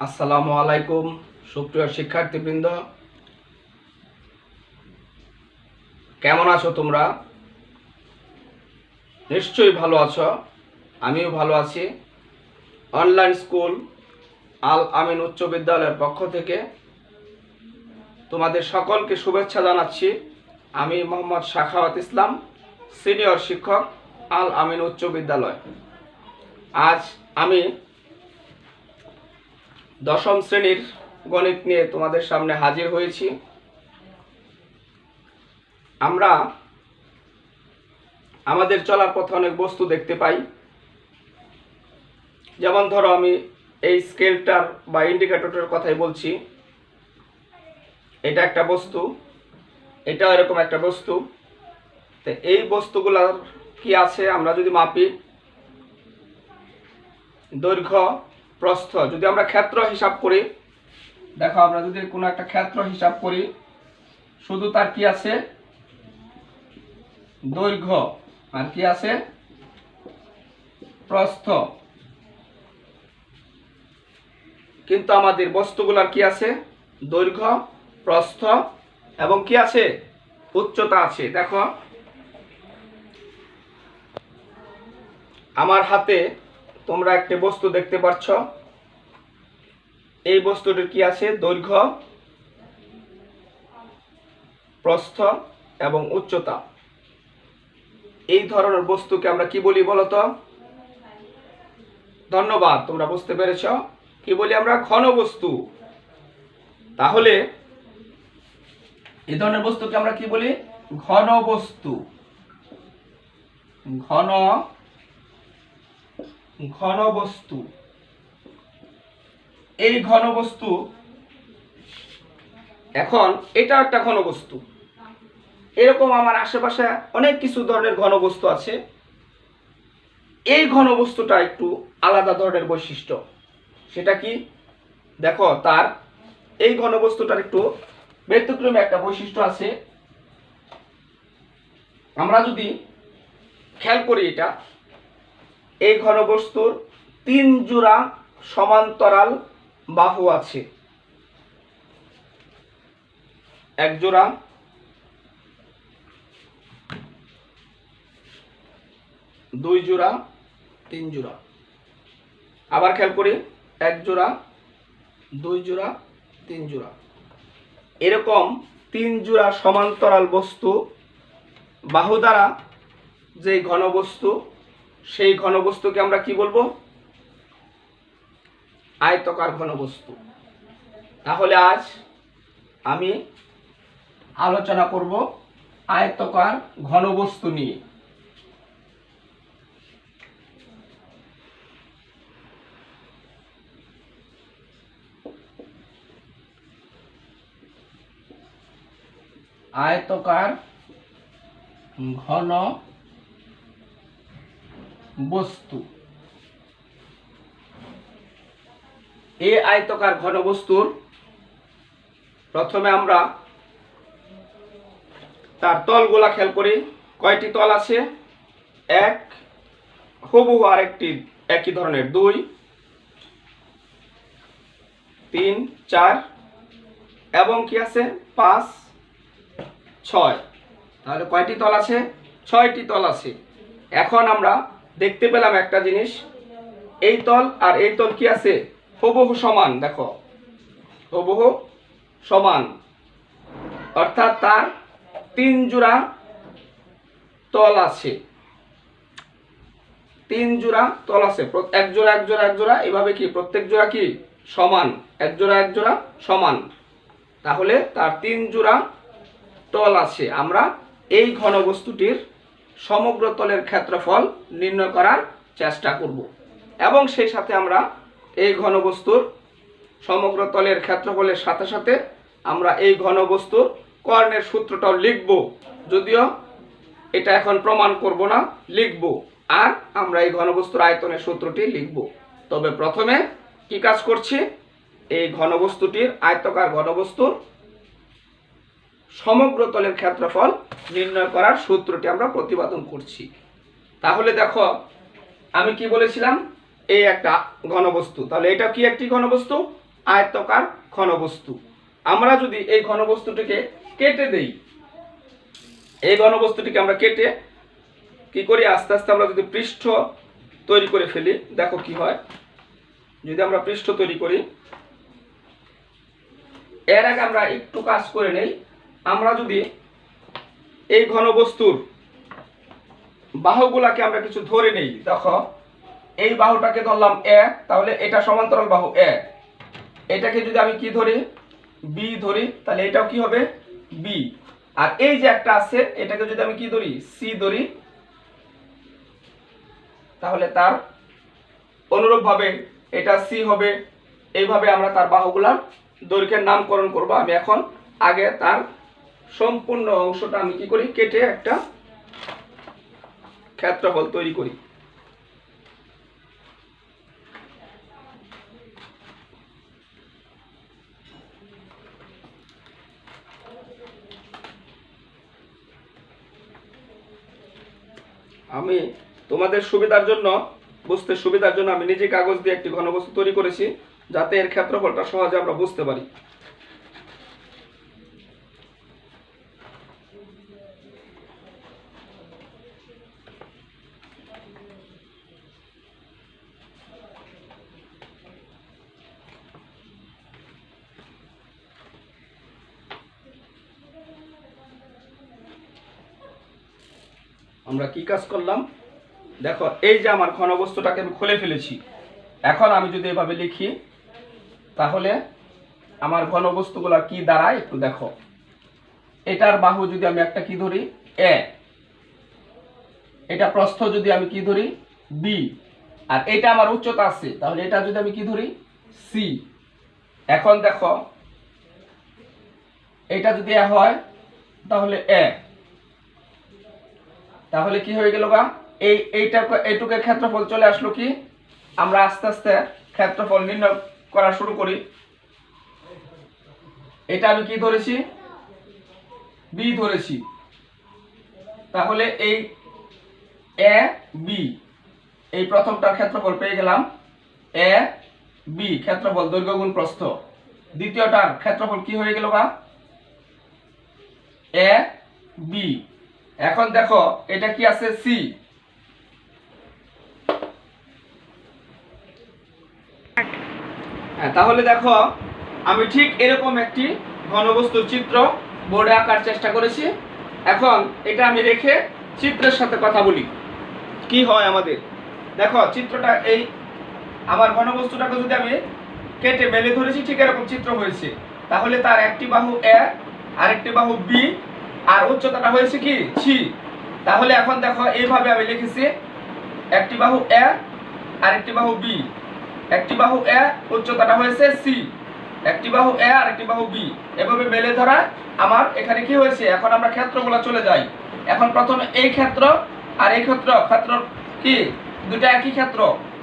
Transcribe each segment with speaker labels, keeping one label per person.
Speaker 1: আসসালামু আলাইকুম সুপ্রিয় শিক্ষার্থীবৃন্দ, কেমন আছো তোমরা? নিশ্চয়ই ভালো আছো, আমিও ভালো আছি। অনলাইন স্কুল আল আমিন উচ্চ বিদ্যালয়ের পক্ষ থেকে তোমাদের সকলকে শুভেচ্ছা জানাচ্ছি। আমি মোহাম্মদ শাখাওয়াত ইসলাম, সিনিয়র শিক্ষক, আল আমিন উচ্চ বিদ্যালয়। আজ আমি দশম শ্রেণীর গণিত নিয়ে তোমাদের সামনে হাজির হয়েছি। আমরা আমাদের চলার পথে অনেক বস্তু দেখতে পাই। যেমন ধরো, আমি এই স্কেলটার বা ইন্ডিকেটরের কথাই বলছি। এটা একটা বস্তু, এটাও এরকম একটা বস্তু। তো এই বস্তুগুলোর কি আছে, আমরা যদি মাপি দৈর্ঘ্য প্রস্থ, যদি আমরা ক্ষেত্র হিসাব করি, দেখো আমরা যদি কোনো একটা ক্ষেত্র হিসাব করি, শুধু তার কি আছে দৈর্ঘ্য, আর কি আছে প্রস্থ। কিন্তু আমাদের বস্তুগুলোর কি আছে দৈর্ঘ্য, প্রস্থ এবং কি আছে উচ্চতা আছে। দেখো আমার হাতে তোমরা একটা বস্তু দেখতে পাচ্ছ। এই বস্তুটির কি আছে দৈর্ঘ্য, প্রস্থ এবং উচ্চতা। এই ধরনের বস্তুকে আমরা কি বলি বলো তো? ধন্যবাদ, তোমরা বুঝতে পেরেছ। কি বলি আমরা? ঘনবস্তু। তাহলে এই ধরনের বস্তুকে আমরা কি বলি? ঘনবস্তু। ঘনবস্তু। এই ঘনবস্তু, এখন এটা একটা ঘনবস্তু। এরকম আমার আশেপাশে অনেক কিছু ধরনের ঘনবস্তু আছে। এই ঘনবস্তুটা একটু আলাদা ধরনের বৈশিষ্ট্য। সেটা কি? দেখো, তার এই ঘনবস্তুটার একটু ব্যতিক্রমী একটা বৈশিষ্ট্য আছে। আমরা যদি খেয়াল করি, এটা এই ঘনবস্তুর 3 জোড়া সমান্তরাল বাহু আছে। 1 জোড়া, 2 জোড়া, 3 জোড়া। আবার খেয়াল করি, 1 জোড়া, 2 জোড়া, 3 জোড়া। এরকম 3 জোড়া সমান্তরাল বস্তু বাহু দ্বারা যে ঘনবস্তু, সেই ঘনবস্তুকে আমরা কি বলবো? আয়তকার ঘনবস্তু। তাহলে আজ আমি আলোচনা করব আয়তকার ঘনবস্তু নিয়ে। আয়তকার ঘন বস্তু। এই আয়তকার ঘনবস্তুর প্রথমে আমরা তার তলগুলা খেয়াল করি। কয়টি তল আছে? 1, হুবহু আরেকটি একই ধরনের 2, 3, 4 এবং কি আছে 5, 6। তাহলে কয়টি তল আছে? 6টি তল আছে। এখন আমরা দেখতে পেলাম একটা জিনিস, এই তল আর এই তল কি আছে হুবহু সমান। দেখো হুবহু সমান, অর্থাৎ তার 3 জোড়া তল আছে। 3 জোড়া তল আছে, 1 জোড়া 1 জোড়া 1 জোড়া, এভাবে কি প্রত্যেক জোড়া কি সমান, 1 জোড়া 1 জোড়া সমান। তাহলে তার 3 জোড়া তল আছে। আমরা এই ঘনবস্তুটির সমগ্র তলের ক্ষেত্রফল নির্ণয় করার চেষ্টা করব এবং সেই সাথে আমরা এই ঘনবস্তুর সমগ্র তলের ক্ষেত্রফলের সাথে সাথে আমরা এই ঘনবস্তুর কর্ণের সূত্রটাও লিখব। যদিও এটা এখন প্রমাণ করব না, লিখব। আর আমরা এই ঘনবস্তুর আয়তনের সূত্রটি লিখব। তবে প্রথমে কি কাজ করছি? এই ঘনবস্তুটির, আয়তকার ঘনবস্তুর সমগ্র তলের ক্ষেত্রফল নির্ণয় করার সূত্রটি আমরা প্রতিপাদন করছি। তাহলে দেখো, আমি কি বলেছিলাম? এই একটা ঘনবস্তু। তাহলে এটা কি একটি ঘনবস্তু? আয়তাকার ঘনবস্তু। আমরা যদি এই ঘনবস্তুটিকে কেটে দেই, এই ঘনবস্তুটিকে আমরা কেটে কি করি, আস্তে আস্তে আমরা যদি পৃষ্ঠ তৈরি করে ফেলি, দেখো কি হয়। যদি আমরা পৃষ্ঠ তৈরি করি, এর আগে আমরা একটু কাজ করে নেই। আমরা যদি এই ঘনবস্তুর বাহুগুলাকে আমরা কিছু ধরে নেই, দেখো এই বাহুটাকে ধরলাম এ, তাহলে এটা সমান্তরাল বাহু এ। এটাকে যদি আমি কি ধরি, বি ধরি, তাহলে এটাও কি হবে বি। আর এই যে একটা আছে, এটাকে যদি আমি কি ধরি, সি ধরি, তাহলে তার অনুরূপভাবে এটা সি হবে। এইভাবে আমরা তার বাহুগুলার দৈর্ঘ্যের নামকরণ করব। আমি এখন আগে তার সম্পূর্ণ অংশটা আমি কি করি, কেটে একটা ক্ষেত্রফল তৈরি করি। আমি তোমাদের সুবিধার জন্য, বুঝতে সুবিধার জন্য আমি নিজে কাগজ দিয়ে একটি ঘনবস্তু তৈরি করেছি, যাতে এর ক্ষেত্রফলটা সহজে আমরা বুঝতে পারি। আমরা কি কাজ করলাম, দেখো এই যে আমার ঘনবস্তুটাকে আমি খুলে ফেলেছি। এখন আমি যদি এভাবে লিখি, তাহলে আমার ঘনবস্তুগুলো কি দাঁড়ায় একটু দেখো। এটার বাহু যদি আমি একটা কি ধরি এ, এটা প্রস্থ যদি আমি কি ধরি বি, আর এটা আমার উচ্চতা আছে, তাহলে এটা যদি আমি কি ধরি সি। এখন দেখো এটা যদি এ হয়, তাহলে এ, তাহলে কি হয়ে গেল গা, এইটুকের ক্ষেত্রফল চলে আসলো কি। আমরা আস্তে আস্তে ক্ষেত্রফল নির্ণয় করা শুরু করি। এটা আমি কি ধরেছি, বি ধরেছি, তাহলে এই এ বি, এই প্রথমটার ক্ষেত্রফল পেয়ে গেলাম এ বি, ক্ষেত্রফল দৈর্ঘ্য গুণ প্রস্থ। দ্বিতীয়টার ক্ষেত্রফল কি হয়ে গেল গা, এ বি। এখন দেখো এটা কি আছে সি। তাহলে দেখো আমি ঠিক এরকম একটি ঘনবস্তুর চিত্র বোর্ডে আঁকার চেষ্টা করেছি। এখন এটা আমি রেখে চিত্রের সাথে কথা বলি, কি হয় আমাদের। দেখো চিত্রটা এই, আমার ঘনবস্তুটাকে যদি আমি কেটে মেলে ধরেছি, ঠিক এরকম চিত্র হয়েছে। তাহলে তার একটি বাহু এ, আরেকটি বাহু বি, আর উচ্চতাটা হয়েছে কি সি। তাহলে এখন দেখো এইভাবে আমি লিখেছি, একটি বাহু এ, আরেকটি বাহু বি, একটি বাহু এ, উচ্চতাটা হয়েছে সি, একটি বাহু এ আর একটি বাহু বি, এভাবে মেলে ধরা আমার এখানে কি হয়েছে। এখন আমরা ক্ষেত্রগুলো চলে যাই। এখন প্রথমে এই ক্ষেত্র আর এই ক্ষেত্র কি দুটা একই ক্ষেত্র,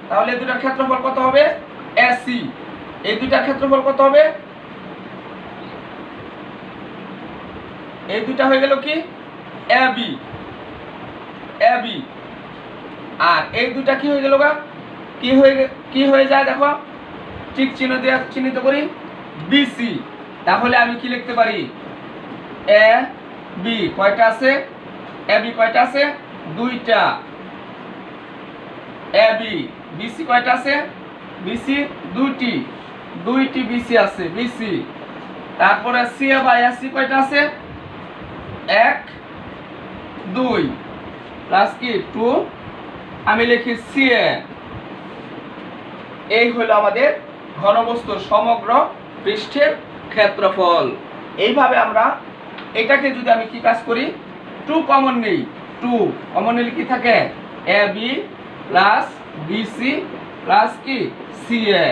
Speaker 1: তাহলে দুটার ক্ষেত্রফল কত হবে এসি। এই দুটার ক্ষেত্রফল কত হবে, এই দুটা হয়ে গেল কি এ বি, এ বি। আর এই দুটা কি হয়ে গেল গা, কি হয়ে যায় দেখো, ঠিক চিহ্ন দিয়ে চিহ্নিত করি বিসি। তাহলে আমি কি লিখতে পারি, এ বি কয়টা আছে, এ বি কয়টা আছে দুইটা, এ বি। বিসি কয়টা আছে, বিসি দুইটি, দুইটি বিসি আছে বিসি। তারপরে সি এ বাই এসি কয়টা আছে, এক দুই, প্লাস কি টু, আমি লিখি সি এ। এই হলো আমাদের ঘনবস্তুর সমগ্র পৃষ্ঠের ক্ষেত্রফল। এইভাবে আমরা এটাকে যদি আমি কি কাজ করি, টু কমন নেই, টু কমন নিলে কি থাকে A B plus BC plus কি সি এ।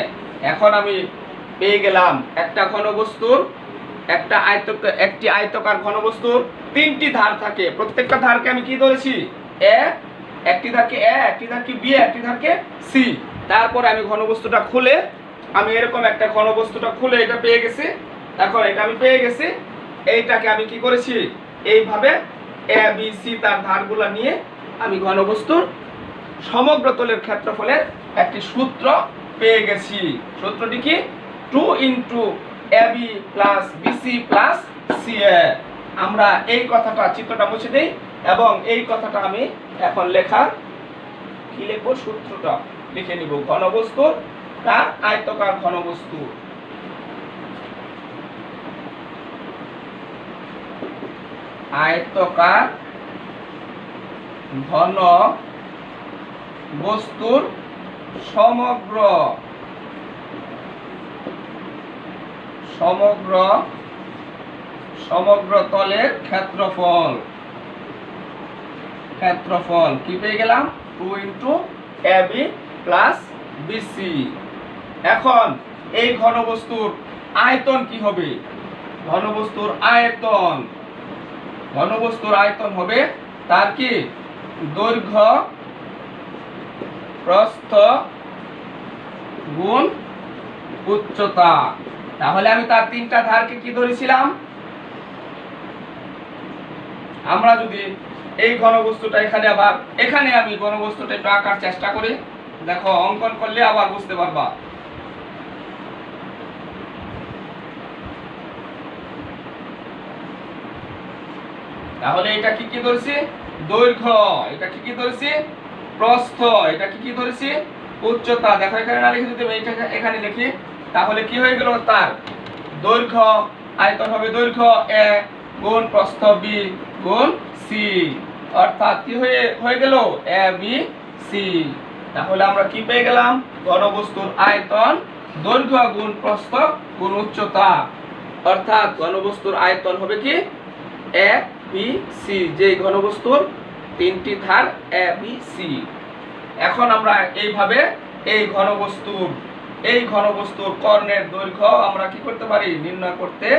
Speaker 1: এখন আমি পেয়ে গেলাম একটা ঘনবস্তুর, একটি আয়তকার ঘনবস্তুর তিনটি ধার থাকে। প্রত্যেকটা ধারকে আমি কি ধরেছি এ, একটি ধারকে এ, একটি ধারকে বি, একটি ধারকে সি। তারপরে আমি ঘনবস্তুটা খুলে, আমি এরকম একটা ঘনবস্তুটা খুলে এটা পেয়ে গেছি। এখন এটা আমি পেয়ে গেছি, এইটাকে আমি কি করেছি এইভাবে এ বি সি তার ধারগুলো নিয়ে আমি ঘনবস্তুর সমগ্র তলের ক্ষেত্রফলের একটি সূত্র পেয়ে গেছি। সূত্রটি কি, 2 into AB plus BC plus CA. আমরা এই কথাটা চিত্রটা মুছে দেই এবং এই কথাটা আমি এখন লেখা কি লিখবো, সূত্রটা লিখে নিব। ঘনবস্তু তার আয়তকার ঘনবস্তু, আয়তকার ঘন বস্তুর সমগ্র তলের ক্ষেত্রফল কি পেয়ে গেলাম, 2 ইন্টু এবি প্লাস বিসি। এখন এই ঘনবস্তুর আয়তন কি হবে, ঘনবস্তুর আয়তন হবে তার কি দৈর্ঘ্য প্রস্থ গুণ উচ্চতা। তাহলে আমি তার তিনটা ধারকে কি ধরেছিলাম, আমরা যদি এই ঘনবস্তুটা এখানে আমি ঘনবস্তুটা একটু আঁকার চেষ্টা করি, দেখো অঙ্কন করলে আবার বুঝতে পারবা। তাহলে এটা কি ধরেছি, দৈর্ঘ্য, এটা কি ধরেছি, প্রস্থ, এটা কি ধরেছি, উচ্চতা। দেখো এখানে না লিখে যদি আমি এটা এখানে লিখি তাহলে কি হয়ে গেল, তার দৈর্ঘ্য আয়তন হবে দৈর্ঘ্য এ গুণ প্রস্থ বি গুণ সি, অর্থাৎ কি হয়ে গেল এ বি সি। তাহলে আমরা কি পেয়ে গেলাম, ঘনবস্তুর আয়তন দৈর্ঘ্য গুণ প্রস্থ গুণ উচ্চতা, অর্থাৎ ঘনবস্তুর আয়তন হবে কি এ বি সি, যে ঘনবস্তুর তিনটি ধার এ বি সি। এখন আমরা এইভাবে এই ঘনবস্তুর কর্ণের দৈর্ঘ্য আমরা কি করতে পারি, নির্ণয় করতে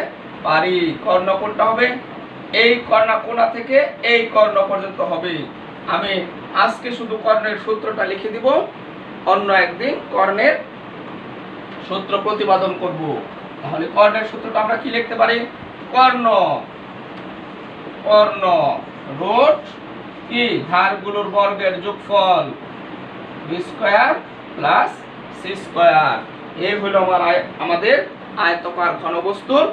Speaker 1: পারি। কর্ণ কোনটা হবে, এই কোণা থেকে এই কর্ণ পর্যন্ত হবে। আমি আজকে শুধু কর্ণের সূত্রটা লিখে দিব, অন্য একদিন কর্ণের সূত্র প্রতিপাদন করব। তাহলে কর্ণের সূত্রটা আমরা কি লিখতে পারি, কর্ণ রুট কি ধারগুলোর বর্গের যোগফল B square plus C square. এই হলো আমাদের আয়তকার ঘনবস্তুর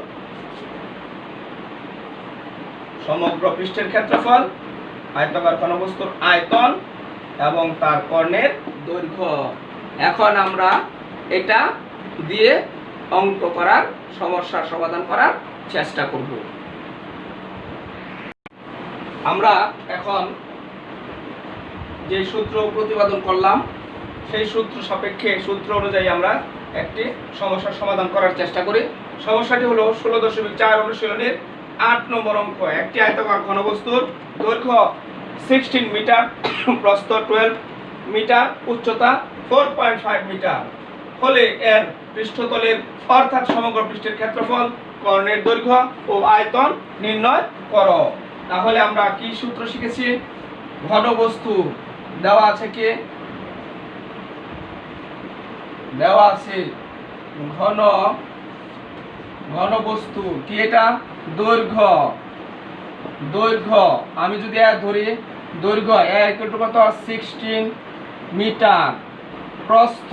Speaker 1: সমগ্র পৃষ্ঠের ক্ষেত্রফল, আয়তকার ঘনবস্তুর আয়তন এবং তার কর্ণের দৈর্ঘ্য। এখন আমরা এটা দিয়ে অঙ্ক করার সমস্যার সমাধান করার চেষ্টা করব। আমরা এখন যে সূত্র প্রতিপাদন করলাম সেই সূত্র অনুযায়ী আমরা একটি সমস্যার সমাধান করার চেষ্টা করি। সমস্যাটি হলো 16.4 অনুশীলনের 8 নম্বর অঙ্ক। একটি আয়তাকার ঘনবস্তুর দৈর্ঘ্য 16 মিটার, প্রস্থ 12 মিটার, উচ্চতা 4.5 মিটার হলে এর পৃষ্ঠতলের অর্থাৎ সমগ্র পৃষ্ঠের ক্ষেত্রফল, কর্ণের দৈর্ঘ্য ও আয়তন নির্ণয় করো। তাহলে আমরা কি সূত্র শিখেছি, ঘনবস্তু দেওয়া আছে কি, দেওয়া আছে ঘনবস্তু কি, এটা দৈর্ঘ্য আমি যদি ধরি দৈর্ঘ্য কত 16 মিটার, প্রস্থ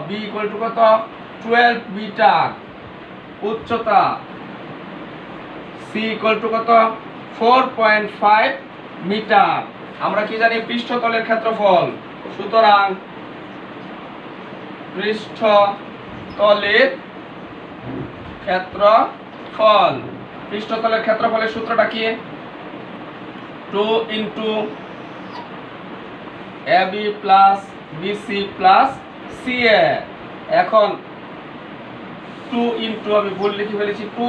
Speaker 1: বি কত 12 মিটার, উচ্চতা সি কত 4.5 মিটার। আমরা কি জানি, পৃষ্ঠতলের ক্ষেত্রফল, সুতরাং পৃষ্ঠতলের ক্ষেত্রফলের সূত্রটা কি, 2 into AB plus BC plus CA. এখন 2 ইন্টু, আমি ভুল লিখে ফেলেছি, 2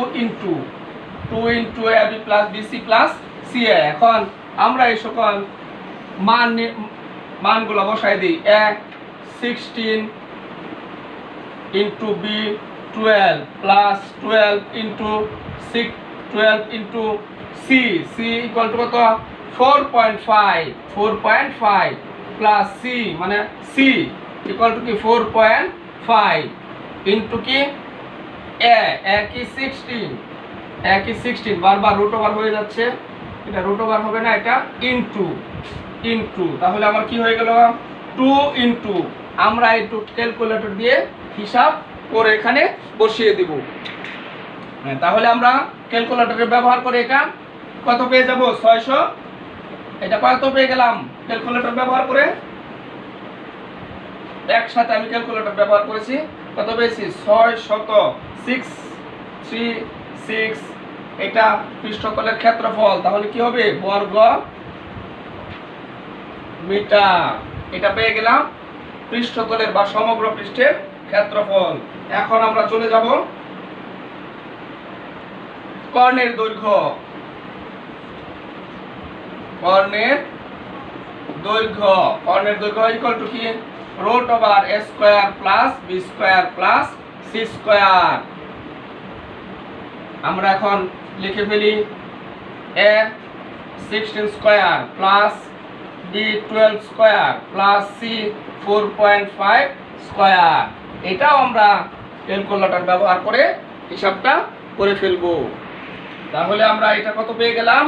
Speaker 1: into AB plus BC plus CA. এখন আমরা এই সকল মানগুলো বসাই দিই। 16 into B 12 plus 12 into 12 into C equal to কত 4.5 প্লাস সি মানে সি ইকুয়াল টু কি 4.5 ইন্টু কি একই 16 বারবার রুট ওভার হয়ে যাচ্ছে, এটা রুট ওভার হবে না, এটা ইন্টু। তাহলে আমার কি হয়ে গেল, 2 ইন্টু আমরা একটু ক্যালকুলেটর দিয়ে হিসাব করে এখানে বসিয়ে দিব। তাহলে আমরা ক্যালকুলেটরের ব্যবহার করে এটা কত পেয়ে যাব 600, এটা কত পেয়ে গেলাম ক্যালকুলেটর ব্যবহার করে, একসাথে আমি ক্যালকুলেটর ব্যবহার করেছি, কত পেয়েছি 636, এটা পৃষ্ঠতলের ক্ষেত্রফল, তাহলে কি হবে বর্গ মিটার। এটা পেয়ে গেলাম পৃষ্ঠতলের বা সমগ্র পৃষ্ঠের ক্ষেত্রফল। এখন আমরা চলে যাব কর্ণের দৈর্ঘ্য। কর্ণের দৈর্ঘ্য ইকুয়াল টু কি √a² + b² + c²। আমরা এখন লিখে ফেলি a 16² + b 12² + c 4.5²। এটাও আমরা ক্যালকুলেটর ব্যবহার করে হিসাবটা করে ফেলবো। তাহলে আমরা এটা কত পেয়ে গেলাম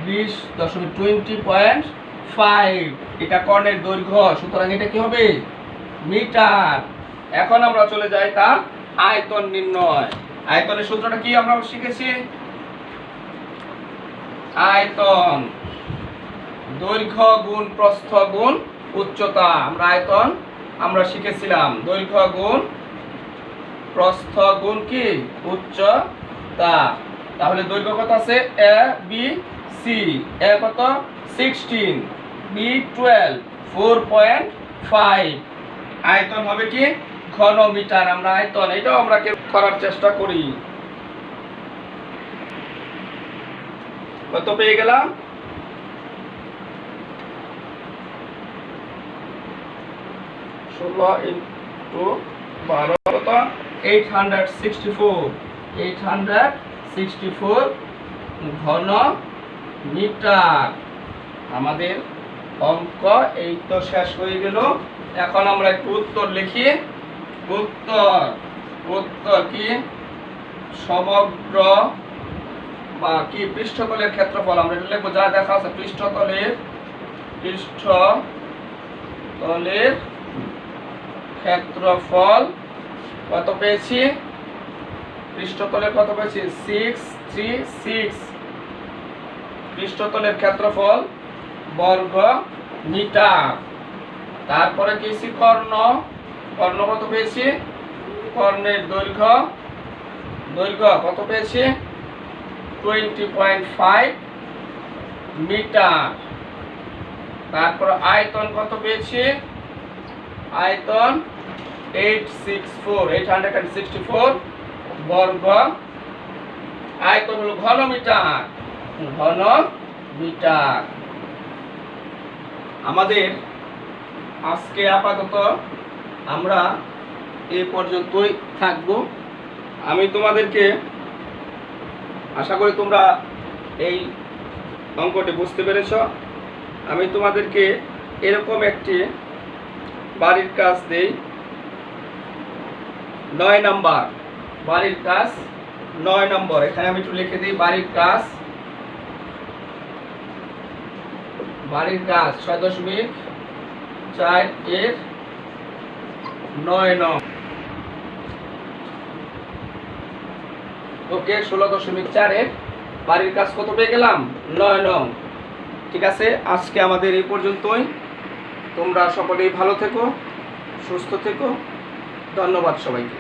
Speaker 1: 20.20.5, এটা কর্ণের দৈর্ঘ্য, সুতরাং এটা কি হবে মিটার। এখন আমরা চলে যাই তার আয়তন নির্ণয়। আয়তনের সূত্রটা কি আমরা শিখেছি, আয়তন দৈর্ঘ্য গুণ প্রস্থ গুণ উচ্চতা। আমরা আয়তন আমরা শিখেছিলাম দৈর্ঘ্য গুণ প্রস্থ গুণ কি উচ্চতা। তাহলে দৈর্ঘ্য কত আছে a b c, a কত 16, b 12, 4.5। আয়তন হবে কি ঘনমিটার। আমরা আয়তন এটাও আমরা করার চেষ্টা করি। কত পেয়ে গেলাম 16 × 12 কত 864 ঘন মিটার। আমাদের অঙ্ক এই তো শেষ হয়ে গেল। এখন আমরা একটু উত্তর লিখি। উত্তর কি সমগ্র বা কি পৃষ্ঠতলের ক্ষেত্রফল, আমরা এটা লিখবো যা দেখা আছে পৃষ্ঠতলের ক্ষেত্রফল কত পেয়েছি, পৃষ্ঠতলের কত পেয়েছি 636, পৃষ্ঠতলের ক্ষেত্রফল বর্গ মিটার। তারপরে পেয়েছি কর্ণ কত পেয়েছি, কর্ণের দৈর্ঘ্য কত পেয়েছি 20.5 মিটার। তারপর আয়তন কত পেয়েছি, আয়তন 864 বর্গ। আয়তন হলো ঘনমিটার। আমাদের আজকে আপাতত আমরা এই পর্যন্তই থাকবো। আমি তোমাদেরকে আশা করি তোমরা এই অঙ্কটি বুঝতে পেরেছ। আমি তোমাদেরকে এরকম একটি বাড়ির কাজ দেই, 9 নাম্বার বাড়ির কাজ 9 নম্বর। এখানে আমি একটু লিখে দিই বাড়ির কাজ 6.4 এর 9 নং। ওকে 16.4 এর বাড়ির কাজ কত পেয়ে গেলাম 9 নং। ঠিক আছে, আজকে আমাদের এই পর্যন্তই। তোমরা সকলেই ভালো থেকো, সুস্থ থেকো। ধন্যবাদ সবাইকে।